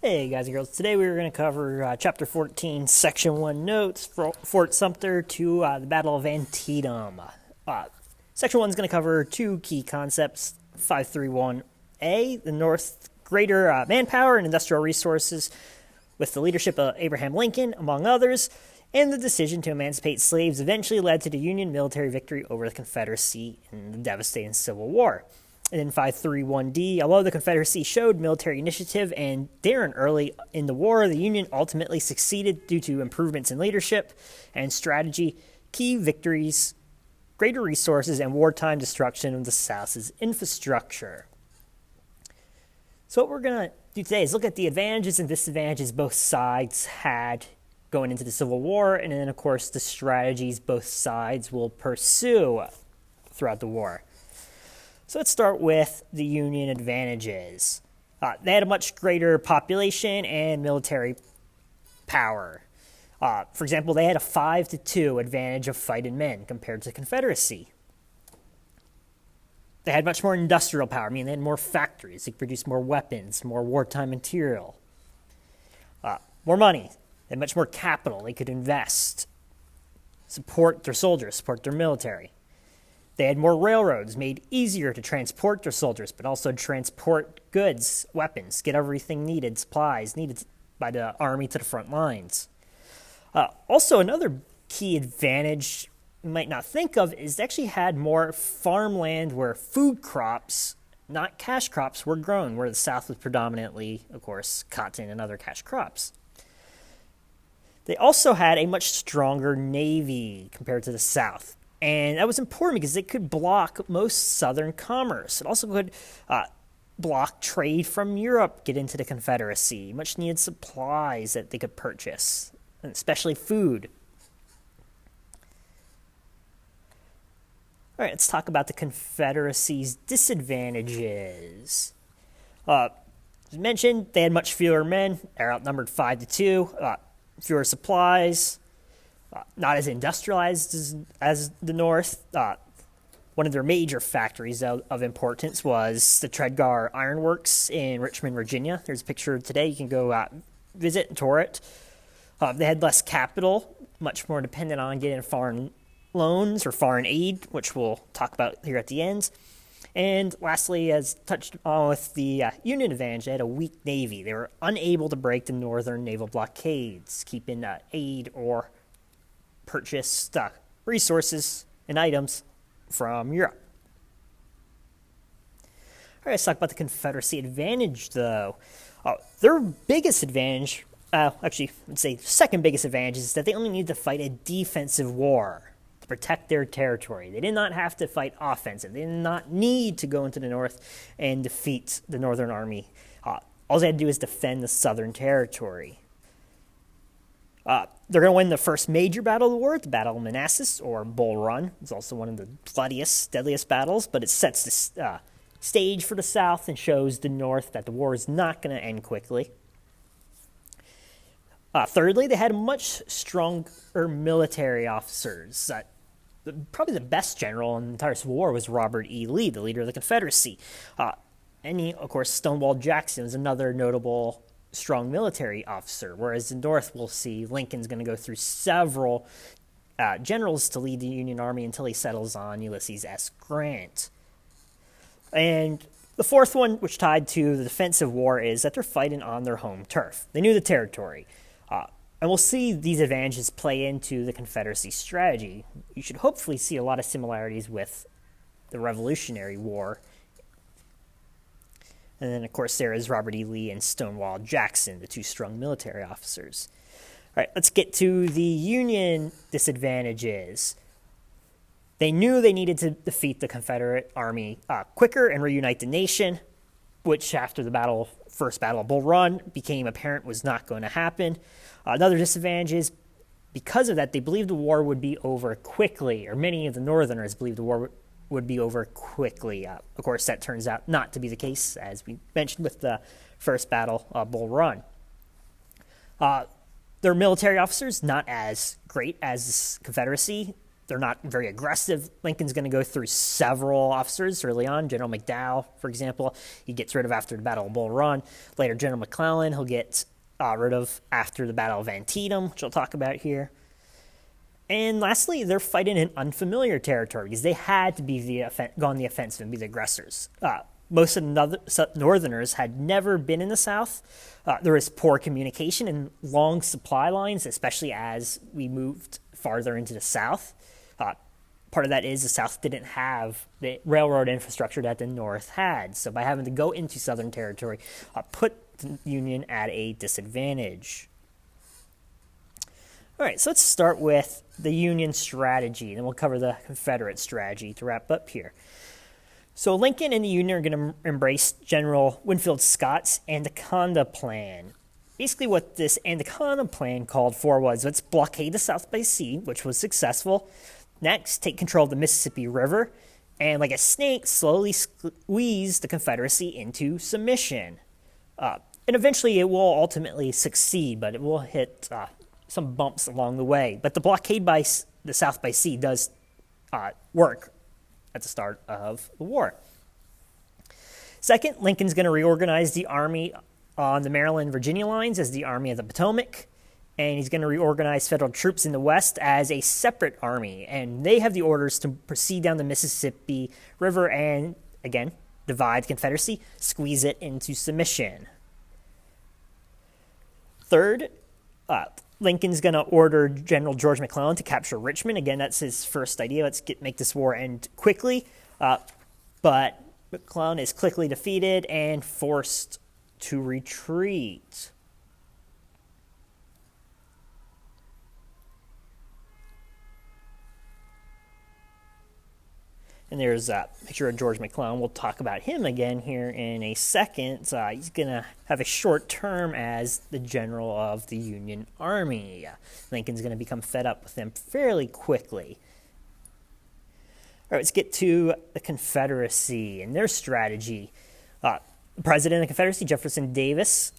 Hey guys and girls, today we were going to cover Chapter 14, Section 1 Notes, Fort Sumter to the Battle of Antietam. Section 1 is going to cover two key concepts, 531A, the North's greater manpower and industrial resources with the leadership of Abraham Lincoln, among others, and the decision to emancipate slaves eventually led to the Union military victory over the Confederacy in the devastating Civil War. And then 531D, although the Confederacy showed military initiative and daring early in the war, the Union ultimately succeeded due to improvements in leadership and strategy, key victories, greater resources, and wartime destruction of the South's infrastructure. So what we're going to do today is look at the advantages and disadvantages both sides had going into the Civil War, and then, of course, the strategies both sides will pursue throughout the war. So let's start with the Union advantages. They had a much greater population and military power. For example, they had a 5-2 advantage of fighting men compared to the Confederacy. They had much more industrial power. I mean, they had more factories. They could produce more weapons, more wartime material. More money. They had much more capital. They could invest, support their soldiers, support their military. They had more railroads, made easier to transport their soldiers, but also transport goods, weapons, get everything needed, supplies needed by the army to the front lines. Also, another key advantage you might not think of is they actually had more farmland where food crops, not cash crops, were grown, where the South was predominantly, of course, cotton and other cash crops. They also had a much stronger navy compared to the South. And that was important because it could block most Southern commerce. It also could block trade from Europe get into the Confederacy, much needed supplies that they could purchase, and especially food. All right, let's talk about the Confederacy's disadvantages. As mentioned, they had much fewer men. They're outnumbered 5-2, fewer supplies. Not as industrialized as the North. One of their major factories of importance was the Tredegar Iron Works in Richmond, Virginia. There's a picture today. You can go visit and tour it. They had less capital, much more dependent on getting foreign loans or foreign aid, which we'll talk about here at the end. And lastly, as touched on with the Union advantage, they had a weak navy. They were unable to break the northern naval blockades, keeping aid or purchased resources and items from Europe. All right, let's talk about the Confederacy advantage, though. Their biggest advantage, actually, I'd say second biggest advantage, is that they only needed to fight a defensive war to protect their territory. They did not have to fight offensive. They did not need to go into the North and defeat the Northern Army. All they had to do is defend the Southern territory. They're going to win the first major battle of the war, the Battle of Manassas, or Bull Run. It's also one of the bloodiest, deadliest battles, but it sets the stage for the South and shows the North that the war is not going to end quickly. Thirdly, they had much stronger military officers. Probably the best general in the entire Civil War was Robert E. Lee, the leader of the Confederacy. And he, of course, Stonewall Jackson was another notable strong military officer, whereas the North will see Lincoln's going to go through several generals to lead the Union Army until he settles on Ulysses S. Grant. And the fourth one, which tied to the defensive war, is that they're fighting on their home turf. They knew the territory. And we'll see these advantages play into the Confederacy strategy. You should hopefully see a lot of similarities with the Revolutionary War. And then, of course, there is Robert E. Lee and Stonewall Jackson, the two strong military officers. All right, let's get to the Union disadvantages. They knew they needed to defeat the Confederate Army quicker and reunite the nation, which after the first battle of Bull Run became apparent was not going to happen. Another disadvantage is because of that, they believed the war would be over quickly, or many of the Northerners believed the war would be over quickly. Of course, that turns out not to be the case, as we mentioned with the first battle, Bull Run. Their military officers, not as great as the Confederacy. they're not very aggressive. Lincoln's going to go through several officers early on. General McDowell, for example, he gets rid of after the Battle of Bull Run. Later, General McClellan, he'll get rid of after the Battle of Antietam, which I'll talk about here. And lastly, they're fighting in unfamiliar territory because they had to be go on the offensive and be the aggressors. Most of the Northerners had never been in the South. There was poor communication and long supply lines, especially as we moved farther into the South. Part of that is the South didn't have the railroad infrastructure that the North had. So by having to go into Southern territory, put the Union at a disadvantage. All right, so let's start with the Union strategy, and then we'll cover the Confederate strategy to wrap up here. So Lincoln and the Union are going to embrace General Winfield Scott's Anaconda Plan. Basically what this Anaconda Plan called for was, let's blockade the South by sea, which was successful. Next, take control of the Mississippi River, and like a snake, slowly squeeze the Confederacy into submission. And eventually it will ultimately succeed, but it will hit some bumps along the way. But the blockade by the South by sea does work at the start of the war. Second, Lincoln's going to reorganize the Army on the Maryland-Virginia lines as the Army of the Potomac, and he's going to reorganize federal troops in the West as a separate army, and they have the orders to proceed down the Mississippi River and, again, divide the Confederacy, squeeze it into submission. Third, Lincoln's going to order General George McClellan to capture Richmond. Again, that's his first idea. Let's make this war end quickly. But McClellan is quickly defeated and forced to retreat. And there's a picture of George McClellan. We'll talk about him again here in a second. He's going to have a short term as the general of the Union Army. Lincoln's going to become fed up with him fairly quickly. All right, let's get to the Confederacy and their strategy. The president of the Confederacy, Jefferson Davis,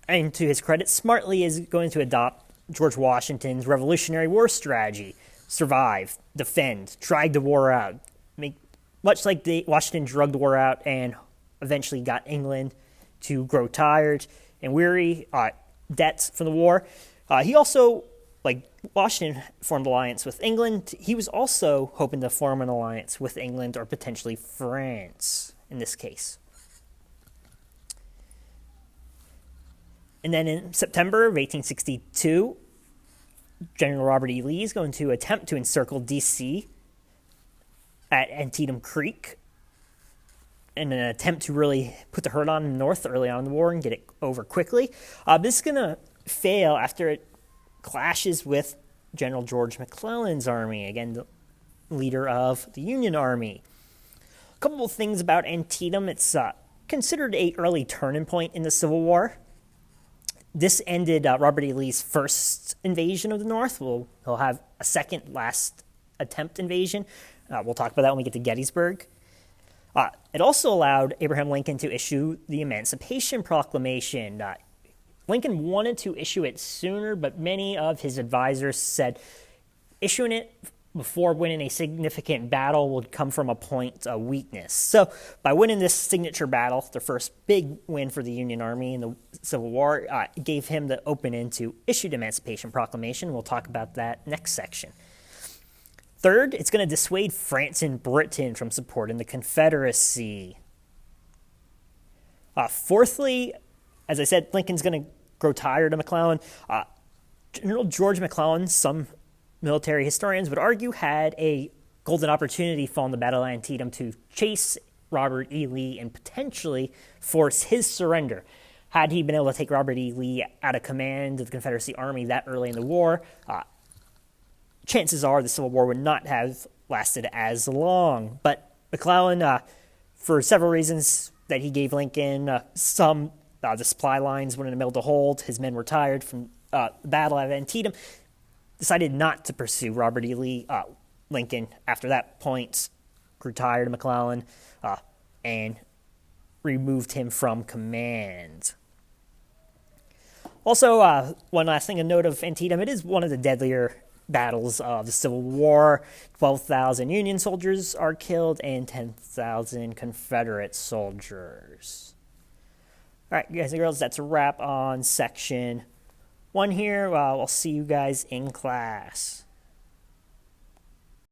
and to his credit, smartly is going to adopt George Washington's Revolutionary War strategy. Survive, defend, drag the war out. Much like Washington drug the war out and eventually got England to grow tired and weary, debts from the war. He also, like Washington, formed an alliance with England. He was also hoping to form an alliance with England or potentially France in this case. And then in September of 1862, General Robert E. Lee is going to attempt to encircle D.C. at Antietam Creek in an attempt to really put the hurt on the North early on in the war and get it over quickly. This is going to fail after it clashes with General George McClellan's army, again, the leader of the Union Army. A couple of things about Antietam. It's considered an early turning point in the Civil War. This ended Robert E. Lee's first invasion of the North. He'll have a second last attempt invasion. We'll talk about that when we get to Gettysburg. It also allowed Abraham Lincoln to issue the Emancipation Proclamation. Lincoln wanted to issue it sooner, but many of his advisors said issuing it before winning a significant battle would come from a point of weakness. So by winning this signature battle, the first big win for the Union Army in the Civil War, gave him the open end to issue the Emancipation Proclamation. We'll talk about that next section. Third, it's going to dissuade France and Britain from supporting the Confederacy. Fourthly, as I said, Lincoln's going to grow tired of McClellan. General George McClellan, some military historians would argue, had a golden opportunity following the Battle of Antietam to chase Robert E. Lee and potentially force his surrender. Had he been able to take Robert E. Lee out of command of the Confederacy Army that early in the war, chances are the Civil War would not have lasted as long. But McClellan, for several reasons that he gave Lincoln, the supply lines weren't able to hold, his men were tired from the Battle of Antietam, decided not to pursue Robert E. Lee. Lincoln, after that point, grew tired of McClellan and removed him from command. Also, one last thing, a note of Antietam, it is one of the deadlier battles of the Civil War. 12,000 Union soldiers are killed and 10,000 Confederate soldiers. All right, guys and girls, that's a wrap on section 1 here. We'll see you guys in class.